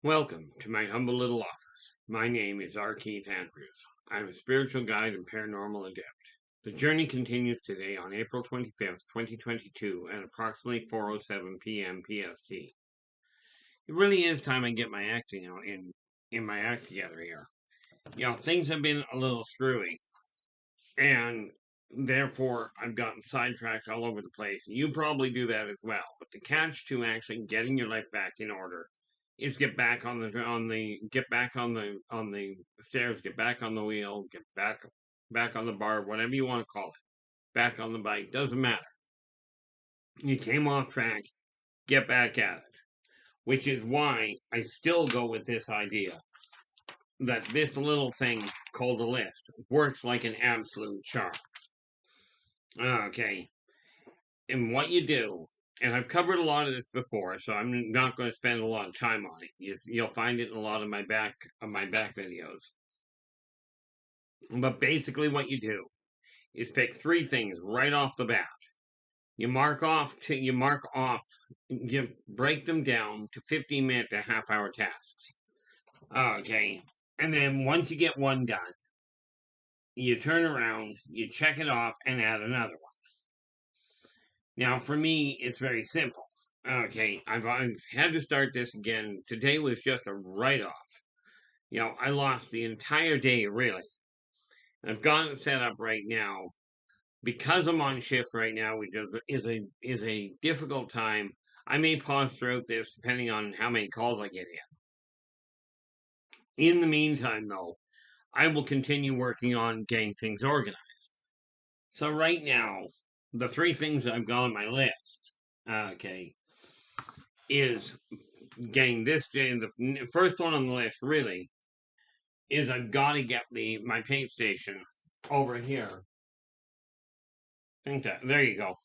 Welcome to my humble little office. My name is R. Keith Andrews. I'm a spiritual guide and paranormal adept. The journey continues today on April 25th, 2022 at approximately 4:07 p.m. PST. It really is time I get my acting out in my act together here. Things have been a little screwy, and therefore I've gotten sidetracked all over the place. You probably do that as well. But the catch to actually getting your life back in order is get back on the stairs, get back on the wheel, get back on the bar, whatever you want to call it. Back on the bike, doesn't matter. You came off track, get back at it. Which is why I still go with this idea that this little thing called a list works like an absolute charm. Okay. And what you do, and I've covered a lot of this before, so I'm not going to spend a lot of time on it. You'll find it in a lot of my back videos. But basically what you do is pick three things right off the bat. You break them down to 15-minute to half-hour tasks. Okay. And then once you get one done, you turn around, you check it off, and add another one. Now, for me, it's very simple. Okay, I've had to start this again. Today was just a write-off. I lost the entire day, really. I've got it set up right now. Because I'm on shift right now, which is a difficult time, I may pause throughout this depending on how many calls I get in. In the meantime, though, I will continue working on getting things organized. So right now, the three things I've got on my list, is getting this. The first one on the list, really, is I've got to get my paint station over here. There you go.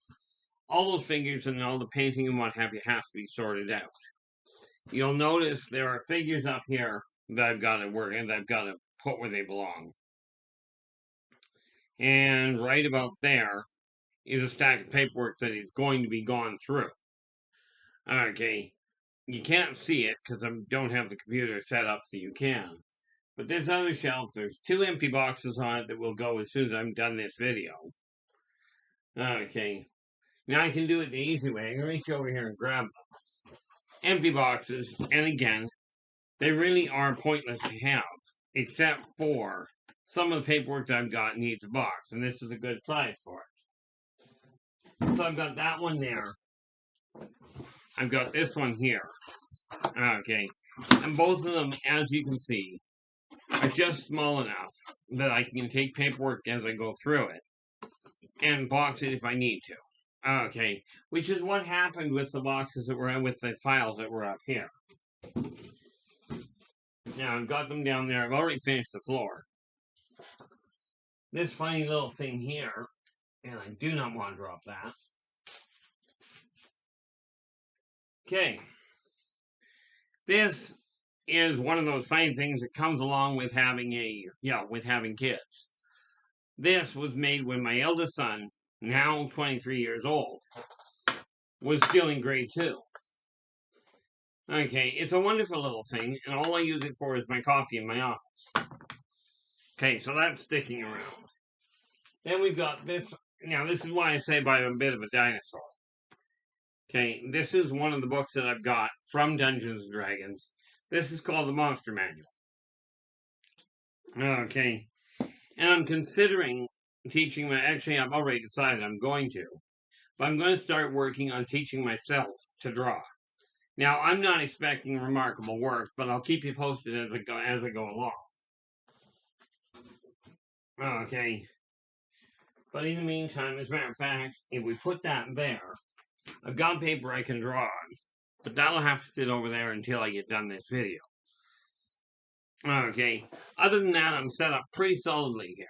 All those figures and all the painting and what have you has to be sorted out. You'll notice there are figures up here that I've got to work and I've got to put where they belong. And right about there is a stack of paperwork that is going to be gone through. Okay, you can't see it because I don't have the computer set up so you can. But this other shelf, there's two empty boxes on it that will go as soon as I'm done this video. Okay, now I can do it the easy way. I'm going to reach over here and grab them. Empty boxes, and again, they really are pointless to have, except for some of the paperwork that I've got needs a box, and this is a good size for it. So I've got that one there. I've got this one here. Okay, and both of them, as you can see, are just small enough that I can take paperwork as I go through it and box it if I need to. Okay, which is what happened with the boxes that were with the files that were up here. Now, I've got them down there. I've already finished the floor. This funny little thing here, and I do not want to drop that. Okay. This is one of those funny things that comes along with having kids. This was made when my eldest son, now 23 years old, was still in grade 2. Okay, it's a wonderful little thing, and all I use it for is my coffee in my office. Okay, so that's sticking around. Then we've got this. Now, this is why I say I'm a bit of a dinosaur. Okay, this is one of the books that I've got from Dungeons & Dragons. This is called the Monster Manual. Okay, and I'm considering teaching actually, I've already decided I'm going to. But I'm going to start working on teaching myself to draw. Now, I'm not expecting remarkable work, but I'll keep you posted as I go along. Okay. But in the meantime, as a matter of fact, if we put that there, I've got paper I can draw on. But that'll have to sit over there until I get done this video. Okay. Other than that, I'm set up pretty solidly here.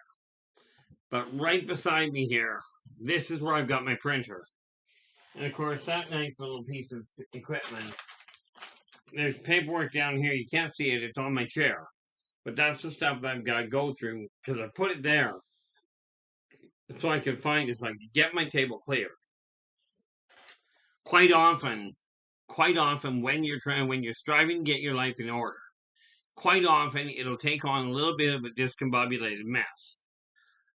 But right beside me here, this is where I've got my printer. And of course, that nice little piece of equipment, there's paperwork down here. You can't see it. It's on my chair. But that's the stuff that I've got to go through because I put it there so I can find it so I can get my table cleared. Quite often, quite often when you're striving to get your life in order, quite often it'll take on a little bit of a discombobulated mess.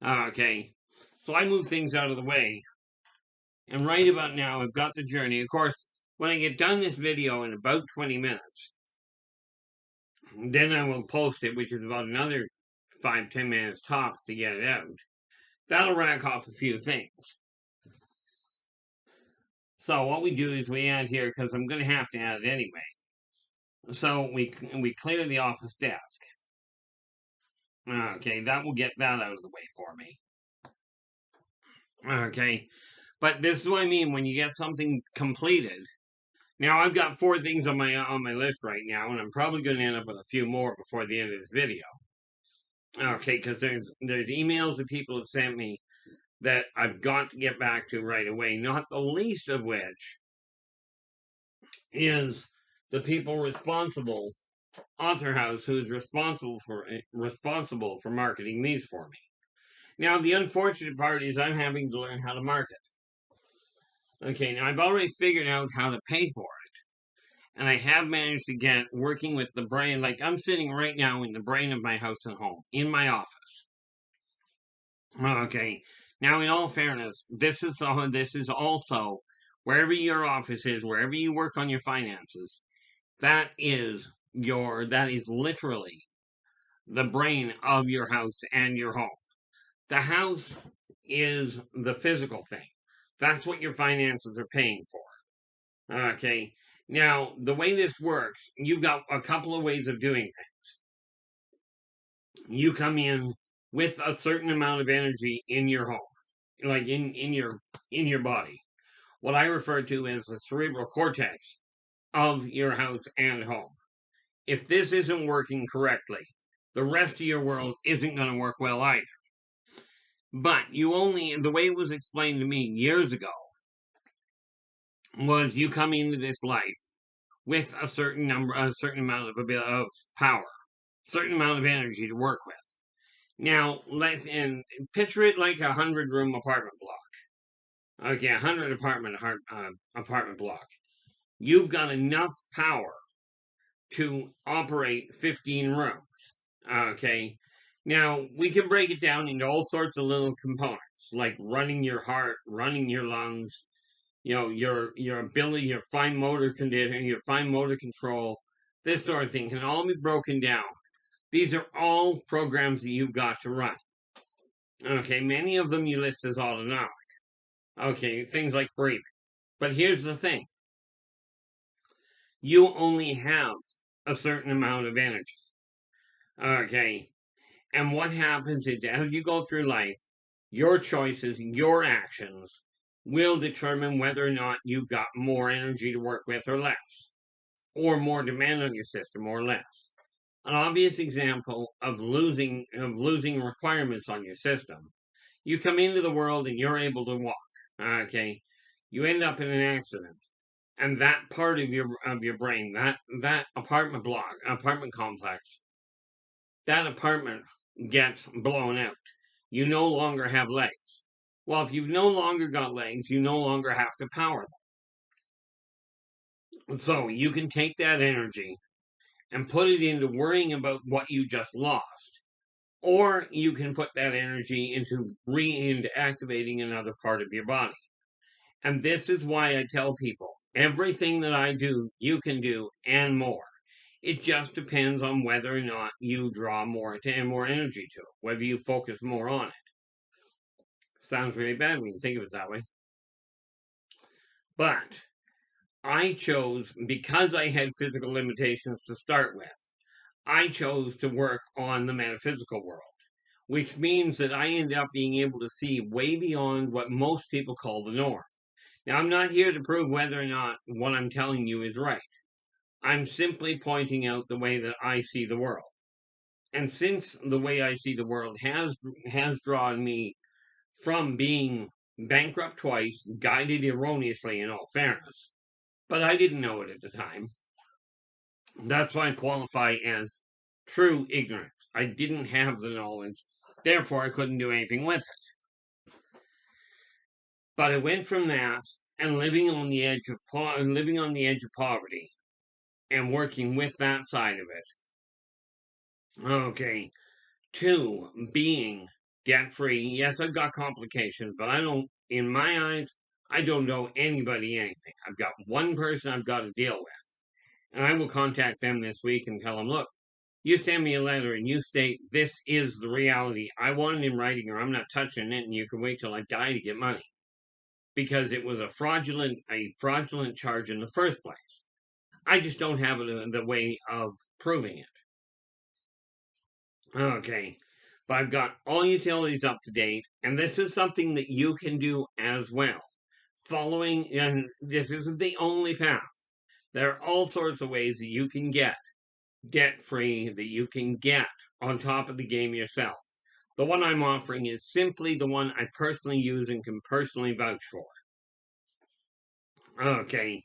Okay, so I move things out of the way, and right about now I've got the journey. Of course, when I get done this video in about 20 minutes, then I will post it, which is about another 5-10 minutes tops to get it out. That'll rack off a few things. So what we do is we add here, because I'm going to have to add it anyway. So we clear the office desk. Okay, that will get that out of the way for me. Okay, but this is what I mean when you get something completed. Now I've got 4 things on my list right now, and I'm probably going to end up with a few more before the end of this video. Okay, because there's emails that people have sent me that I've got to get back to right away. Not the least of which is the people responsible, Author House, who is responsible for marketing these for me. Now the unfortunate part is I'm having to learn how to market. Okay, now I've already figured out how to pay for it, and I have managed to get working with the brain. Like I'm sitting right now in the brain of my house and home in my office. Okay, now in all fairness, this is also wherever your office is, wherever you work on your finances. That is literally the brain of your house and your home. The house is the physical thing. That's what your finances are paying for. Okay. Now, the way this works, you've got a couple of ways of doing things. You come in with a certain amount of energy in your home, like in your body. What I refer to as the cerebral cortex of your house and home. If this isn't working correctly, the rest of your world isn't going to work well either. But the way it was explained to me years ago was you come into this life with a certain amount of power, certain amount of energy to work with. Now, picture it like a 100-room apartment block. Okay, 100 apartment block. You've got enough power to operate 15 rooms. Okay. Now, we can break it down into all sorts of little components, like running your heart, running your lungs, your ability, your fine motor condition, your fine motor control, this sort of thing can all be broken down. These are all programs that you've got to run. Okay, many of them you list as autonomic. Okay, things like breathing. But here's the thing. You only have a certain amount of energy. Okay. And what happens is as you go through life, your choices, your actions will determine whether or not you've got more energy to work with or less, or more demand on your system or less. An obvious example of losing requirements on your system. You come into the world and you're able to walk. Okay. You end up in an accident. And that part of your brain, that apartment complex, that apartment gets blown out. You no longer have legs. Well, if you've no longer got legs, you no longer have to power them. So you can take that energy and put it into worrying about what you just lost. Or you can put that energy into activating another part of your body. And this is why I tell people, everything that I do, you can do and more. It just depends on whether or not you draw more energy to it, whether you focus more on it. Sounds really bad when you think of it that way. But I chose, because I had physical limitations to start with, I chose to work on the metaphysical world, which means that I end up being able to see way beyond what most people call the norm. Now, I'm not here to prove whether or not what I'm telling you is right. I'm simply pointing out the way that I see the world. And since the way I see the world has drawn me from being bankrupt twice, guided erroneously in all fairness, but I didn't know it at the time. That's why I qualify as true ignorance. I didn't have the knowledge, therefore I couldn't do anything with it. But I went from that, and living on the edge of poverty and working with that side of it. Okay. 2, being debt free. Yes, I've got complications, but in my eyes, I don't owe anybody anything. I've got one person I've got to deal with. And I will contact them this week and tell them, look, you send me a letter and you state this is the reality. I want it in writing or I'm not touching it and you can wait till I die to get money. Because it was a fraudulent charge in the first place. I just don't have the way of proving it. Okay. But I've got all utilities up to date, and this is something that you can do as well. Following, and this isn't the only path. There are all sorts of ways that you can get debt-free, that you can get on top of the game yourself. The one I'm offering is simply the one I personally use and can personally vouch for. Okay,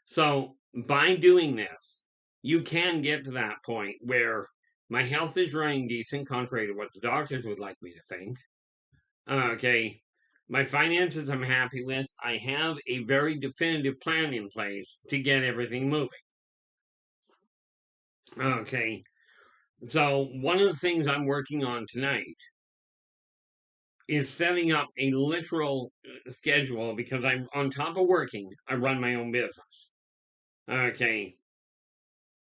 so by doing this, you can get to that point where my health is running decent, contrary to what the doctors would like me to think. Okay, my finances I'm happy with. I have a very definitive plan in place to get everything moving. Okay, so one of the things I'm working on tonight is setting up a literal schedule because I'm on top of working, I run my own business. Okay,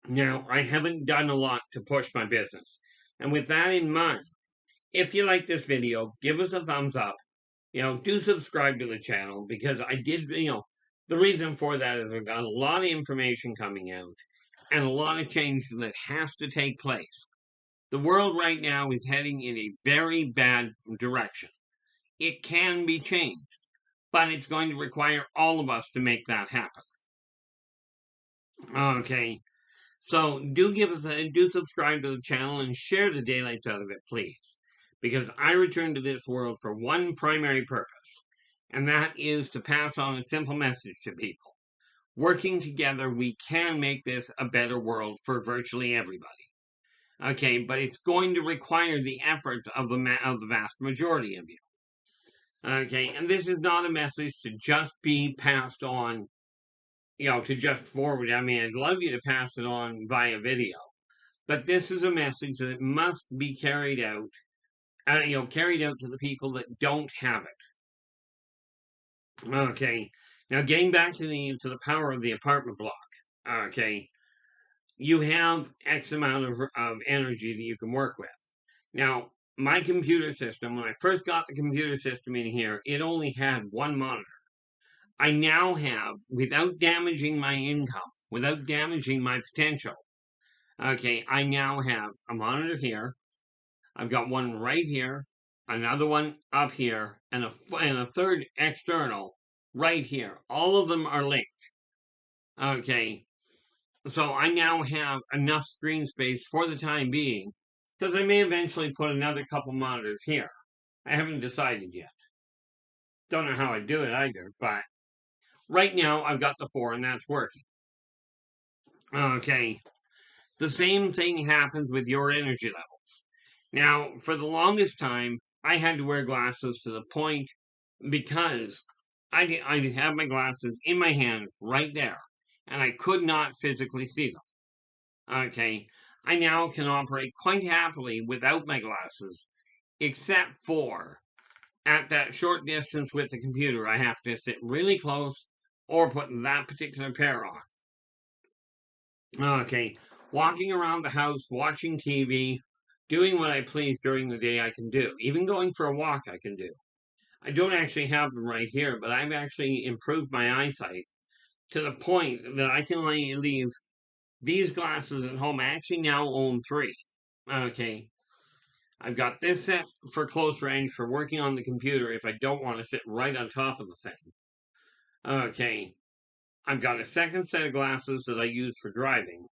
now I haven't done a lot to push my business. And with that in mind, if you like this video, give us a thumbs up. Do subscribe to the channel because I did, the reason for that is I've got a lot of information coming out and a lot of change that has to take place. The world right now is heading in a very bad direction. It can be changed, but it's going to require all of us to make that happen. Okay, so do subscribe to the channel and share the daylights out of it, please. Because I returned to this world for one primary purpose, and that is to pass on a simple message to people. Working together, we can make this a better world for virtually everybody. Okay, but it's going to require the efforts of the vast majority of you. Okay, and this is not a message to just be passed on, to just forward. I mean, I'd love you to pass it on via video, but this is a message that must be carried out carried out to the people that don't have it. Okay, now getting back to the power of the apartment block. Okay, you have X amount of energy that you can work with. Now, my computer system, when I first got the computer system in here, it only had one monitor. I now have, without damaging my income, without damaging my potential, okay, I now have a monitor here. I've got one right here, another one up here, and a third external right here. All of them are linked. Okay, so I now have enough screen space for the time being, because I may eventually put another couple monitors here. I haven't decided yet. Don't know how I do it either, but right now I've got the 4 and that's working. Okay, the same thing happens with your energy levels. Now, for the longest time, I had to wear glasses to the point because I have my glasses in my hand right there, and I could not physically see them. Okay, I now can operate quite happily without my glasses, except for at that short distance with the computer, I have to sit really close or put that particular pair on. Okay, walking around the house, watching TV, doing what I please during the day I can do. Even going for a walk I can do. I don't actually have them right here, but I've actually improved my eyesight to the point that I can leave these glasses at home. I actually now own 3. Okay, I've got this set for close range for working on the computer if I don't want to sit right on top of the thing. Okay, I've got a second set of glasses that I use for driving.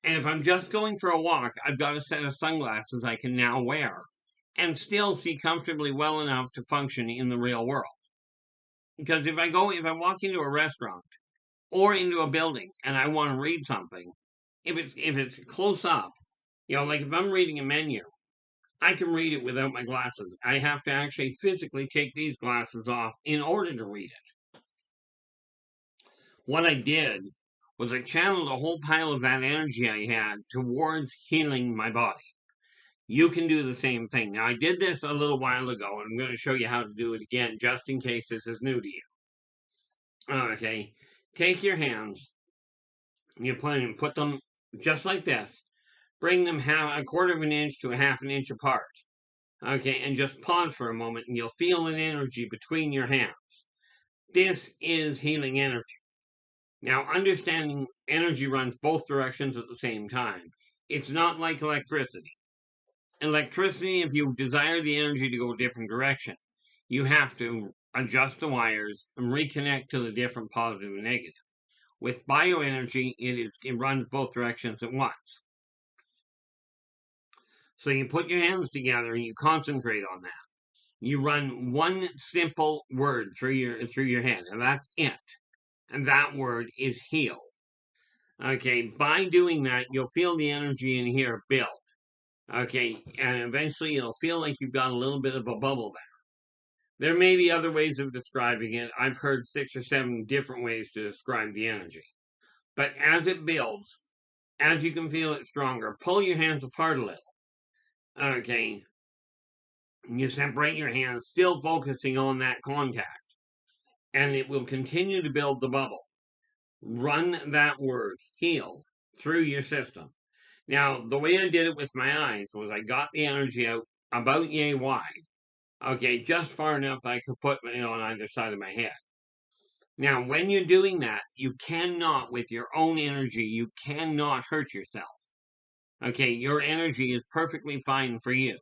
And if I'm just going for a walk, I've got a set of sunglasses I can now wear and still see comfortably well enough to function in the real world. Because if I walk into a restaurant or into a building and I want to read something, if it's close up, like if I'm reading a menu, I can read it without my glasses. I have to actually physically take these glasses off in order to read it. what I did was I channeled a whole pile of that energy I had towards healing my body. You can do the same thing. Now, I did this a little while ago, and I'm going to show you how to do it again, just in case this is new to you. Okay, take your hands, you put them just like this. Bring them a quarter of an inch to a half an inch apart. Okay, and just pause for a moment, and you'll feel an energy between your hands. This is healing energy. Now, understanding energy runs both directions at the same time. It's not like electricity. Electricity, if you desire the energy to go a different direction, you have to adjust the wires and reconnect to the different positive and negative. With bioenergy, it runs both directions at once. So you put your hands together and you concentrate on that. You run one simple word through your head, and that's it. And that word is heal. Okay, by doing that, you'll feel the energy in here build. Okay, and eventually you'll feel like you've got a little bit of a bubble there. There may be other ways of describing it. I've heard 6 or 7 different ways to describe the energy. But as it builds, as you can feel it stronger, pull your hands apart a little. Okay, you separate your hands, still focusing on that contact, and it will continue to build the bubble. Run that word, heal, through your system. Now, the way I did it with my eyes was I got the energy out about yay wide. Okay, just far enough that I could put it on either side of my head. Now, when you're doing that, you cannot, with your own energy, you cannot hurt yourself. Okay, your energy is perfectly fine for you.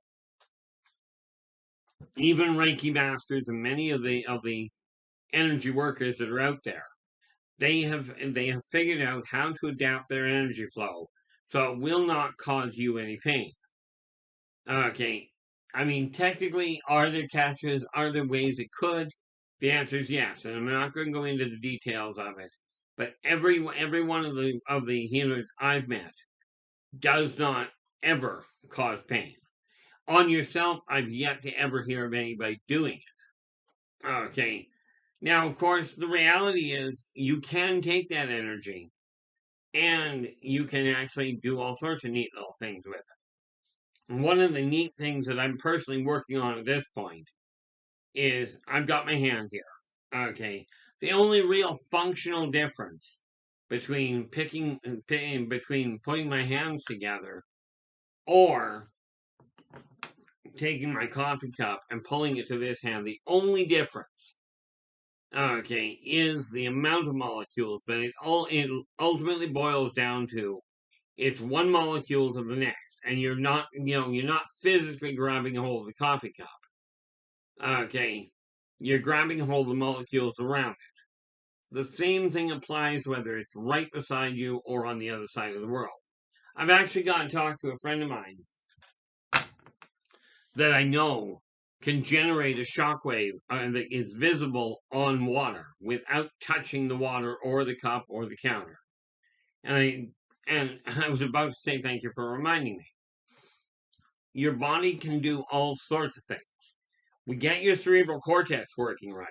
Even Reiki masters and many of the energy workers that are out there, they have figured out how to adapt their energy flow so it will not cause you any pain. Okay, I mean, technically, are there catches? Are there ways it could? The answer is yes, and I'm not going to go into the details of it. But every one of the healers I've met does not ever cause pain. On yourself, I've yet to ever hear of anybody doing it. Okay, now of course the reality is you can take that energy, and you can actually do all sorts of neat little things with it. One of the neat things that I'm personally working on at this point is I've got my hand here. Okay. The only real functional difference between between putting my hands together or taking my coffee cup and pulling it to this hand, the only difference, okay, is the amount of molecules, but it ultimately boils down to it's one molecule to the next, and you're not physically grabbing a hold of the coffee cup. Okay, you're grabbing a hold of the molecules around it. The same thing applies whether it's right beside you or on the other side of the world. I've actually got to talk to a friend of mine that I know can generate a shockwave that is visible on water without touching the water or the cup or the counter. And I was about to say thank you for reminding me. Your body can do all sorts of things. We get your cerebral cortex working right.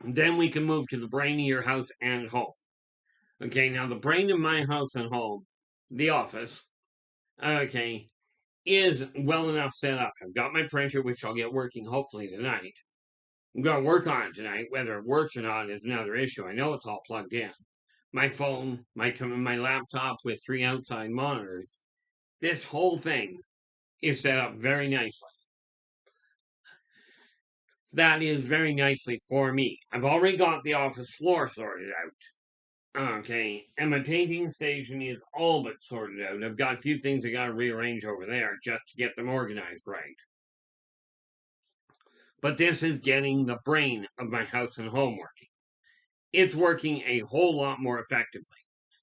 Then we can move to the brain of your house and home. Okay, now the brain of my house and home, the office, okay, is well enough set up. I've got my printer, which I'll get working hopefully tonight. I'm going to work on it tonight. Whether it works or not is another issue. I know it's all plugged in. My phone, my laptop with 3 outside monitors. This whole thing is set up very nicely. That is very nicely for me. I've already got the office floor sorted out. Okay, and my painting station is all but sorted out. I've got a few things I got to rearrange over there just to get them organized right. But this is getting the brain of my house and home working. It's working a whole lot more effectively.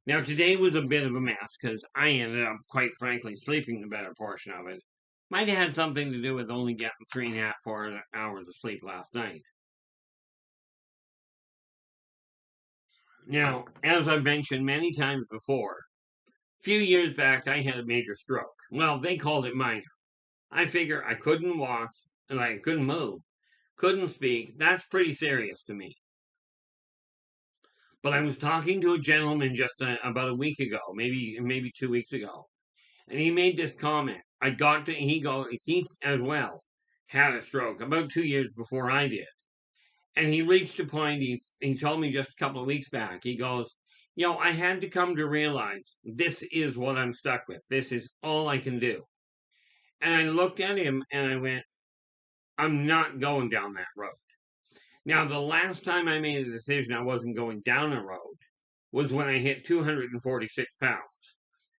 Now, today was a bit of a mess because I ended up, quite frankly, sleeping the better portion of it. Might have had something to do with only getting 3.5, 4 hours of sleep last night. Now, as I've mentioned many times before, a few years back I had a major stroke. Well, they called it minor. I figure I couldn't walk, and I couldn't move, couldn't speak. That's pretty serious to me. But I was talking to a gentleman just about a week ago, maybe 2 weeks ago, and he made this comment. He as well had a stroke about 2 years before I did. And he reached a point, he told me just a couple of weeks back, he goes, I had to come to realize this is what I'm stuck with. This is all I can do. And I looked at him and I went, I'm not going down that road. Now, the last time I made a decision I wasn't going down a road was when I hit 246 pounds.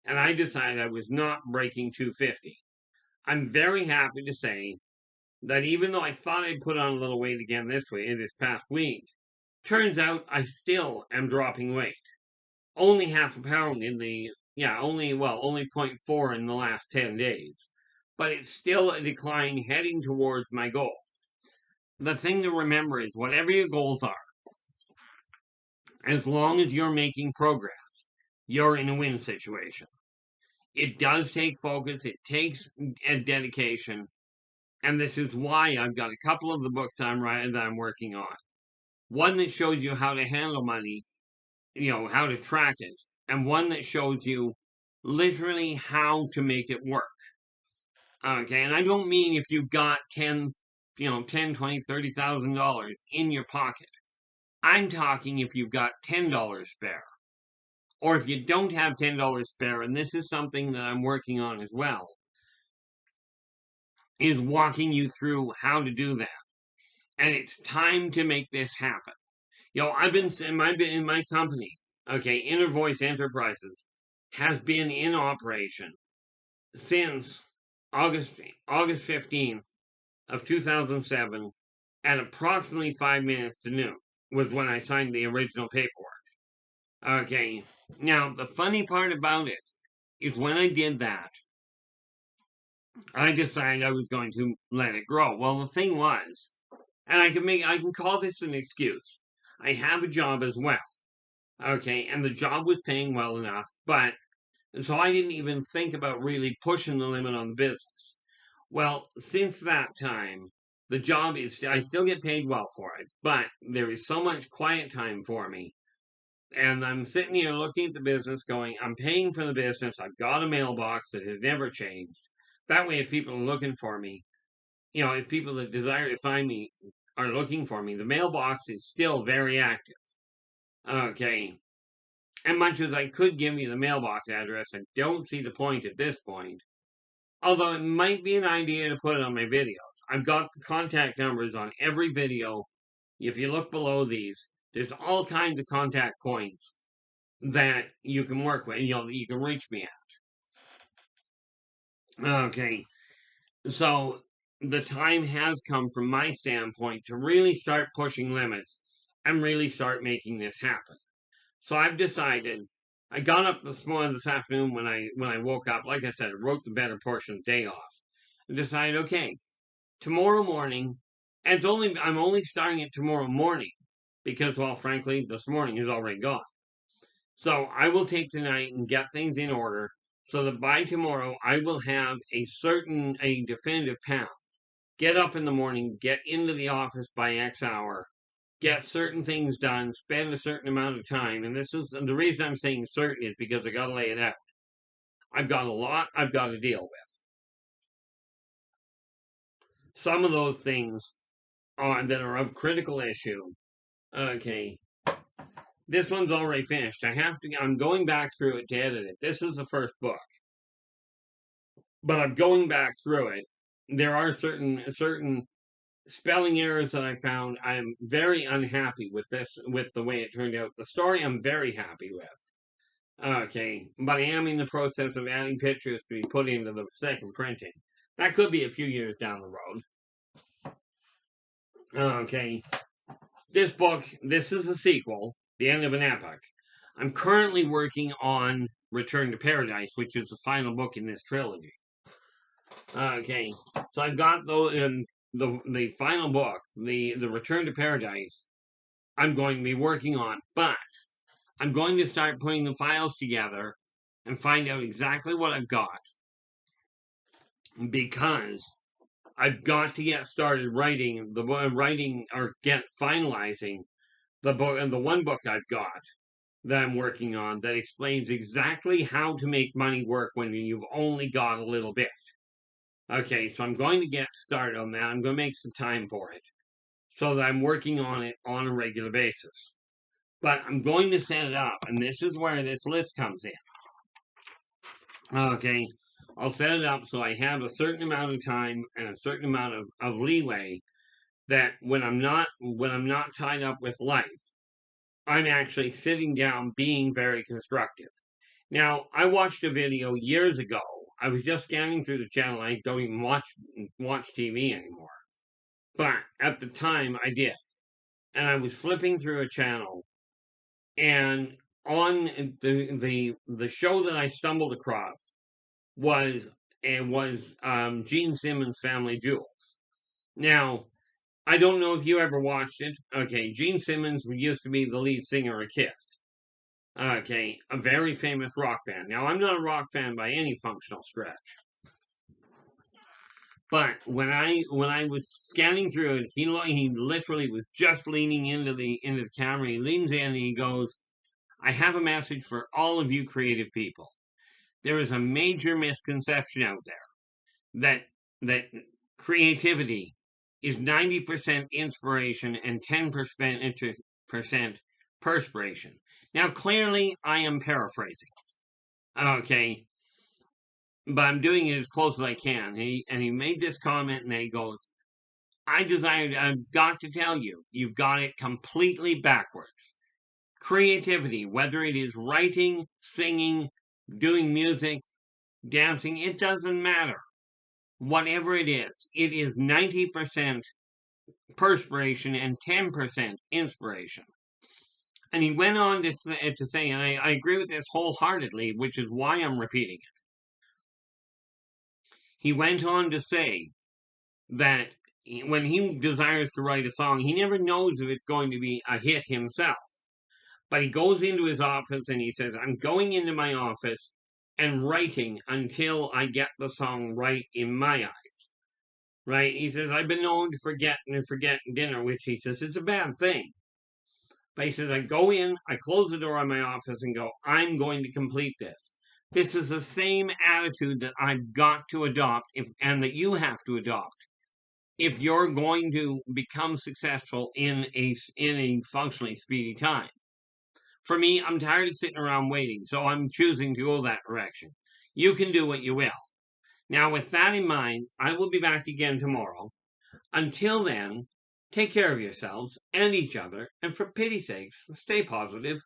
And I decided I was not breaking 250. I'm very happy to say that even though I thought I'd put on a little weight again this past week, turns out I still am dropping weight. Only half a pound only 0.4 in the last 10 days. But it's still a decline heading towards my goal. The thing to remember is whatever your goals are, as long as you're making progress, you're in a win situation. It does take focus, it takes a dedication, and this is why I've got a couple of the books that I'm working on. One that shows you how to handle money, how to track it, and one that shows you literally how to make it work. Okay, and I don't mean if you've got 10, 20, $30,000 in your pocket. I'm talking if you've got $10 spare. Or if you don't have $10 spare, and this is something that I'm working on as well, is walking you through how to do that. And it's time to make this happen. I've been in my company, okay, Inner Voice Enterprises, has been in operation since August 15th of 2007 at approximately 5 minutes to noon was when I signed the original paperwork. Okay, now the funny part about it is when I did that, I decided I was going to let it grow. Well, the thing was, and I can call this an excuse. I have a job as well. Okay, and the job was paying well enough, but so I didn't even think about really pushing the limit on the business. Well, since that time, the job is, I still get paid well for it, but there is so much quiet time for me. And I'm sitting here looking at the business going, I'm paying for the business. I've got a mailbox that has never changed. That way, if people are looking for me, if people that desire to find me are looking for me, the mailbox is still very active. Okay. And much as I could give you the mailbox address, I don't see the point at this point. Although it might be an idea to put it on my videos. I've got the contact numbers on every video. If you look below these, there's all kinds of contact points that you can work with, you can reach me at. Okay. So the time has come from my standpoint to really start pushing limits and really start making this happen. So I've decided. I got up this afternoon when I woke up. Like I said, I wrote the better portion of the day off. I decided, okay, tomorrow morning, and I'm only starting it tomorrow morning because, well, frankly, this morning is already gone. So I will take tonight and get things in order so that by tomorrow I will have a definitive path. Get up in the morning, get into the office by X hour, get certain things done, spend a certain amount of time. And the reason I'm saying certain is because I got to lay it out. I've got a lot I've got to deal with. Some of those things that are of critical issue. Okay. This one's already finished. I'm going back through it to edit it. This is the first book. But I'm going back through it. There are certain spelling errors that I found. I'm very unhappy with the way it turned out. The story I'm very happy with. Okay, but I am in the process of adding pictures to be put into the second printing. That could be a few years down the road. Okay, this is a sequel, The End of an Epoch. I'm currently working on Return to Paradise, which is the final book in this trilogy. Okay, so I've got the final book, the Return to Paradise, I'm going to be working on, but I'm going to start putting the files together and find out exactly what I've got. Because I've got to get started finalizing the book and the one book I've got that I'm working on that explains exactly how to make money work when you've only got a little bit. Okay, so I'm going to get started on that. I'm going to make some time for it so that I'm working on it on a regular basis. But I'm going to set it up, and this is where this list comes in. Okay, I'll set it up so I have a certain amount of time and a certain amount of leeway that when I'm not tied up with life, I'm actually sitting down being very constructive. Now, I watched a video years ago. I was just scanning through the channel. I don't even watch TV anymore. But at the time I did. And I was flipping through a channel, and on the show that I stumbled across was Gene Simmons' Family Jewels. Now, I don't know if you ever watched it. Okay, Gene Simmons used to be the lead singer of Kiss. Okay, a very famous rock band. Now, I'm not a rock fan by any functional stretch. But when I was scanning through it, he literally was just leaning into the camera. He leans in and he goes, "I have a message for all of you creative people. There is a major misconception out there that creativity is 90% inspiration and 10% perspiration." Now, clearly, I am paraphrasing. Okay, but I'm doing it as close as I can. He made this comment, and then he goes, I've got to tell you, you've got it completely backwards. Creativity, whether it is writing, singing, doing music, dancing, it doesn't matter. Whatever it is 90% perspiration and 10% inspiration. And he went on to say, and I agree with this wholeheartedly, which is why I'm repeating it. He went on to say that when he desires to write a song, he never knows if it's going to be a hit himself. But he goes into his office and he says, I'm going into my office and writing until I get the song right in my eyes. Right? He says, I've been known to forget dinner, which he says it's a bad thing. But he says, I go in, I close the door on my office and go, I'm going to complete this. This is the same attitude that I've got to adopt and that you have to adopt if you're going to become successful in a functionally speedy time. For me, I'm tired of sitting around waiting, so I'm choosing to go that direction. You can do what you will. Now, with that in mind, I will be back again tomorrow. Until then, take care of yourselves and each other, and for pity's sakes, stay positive.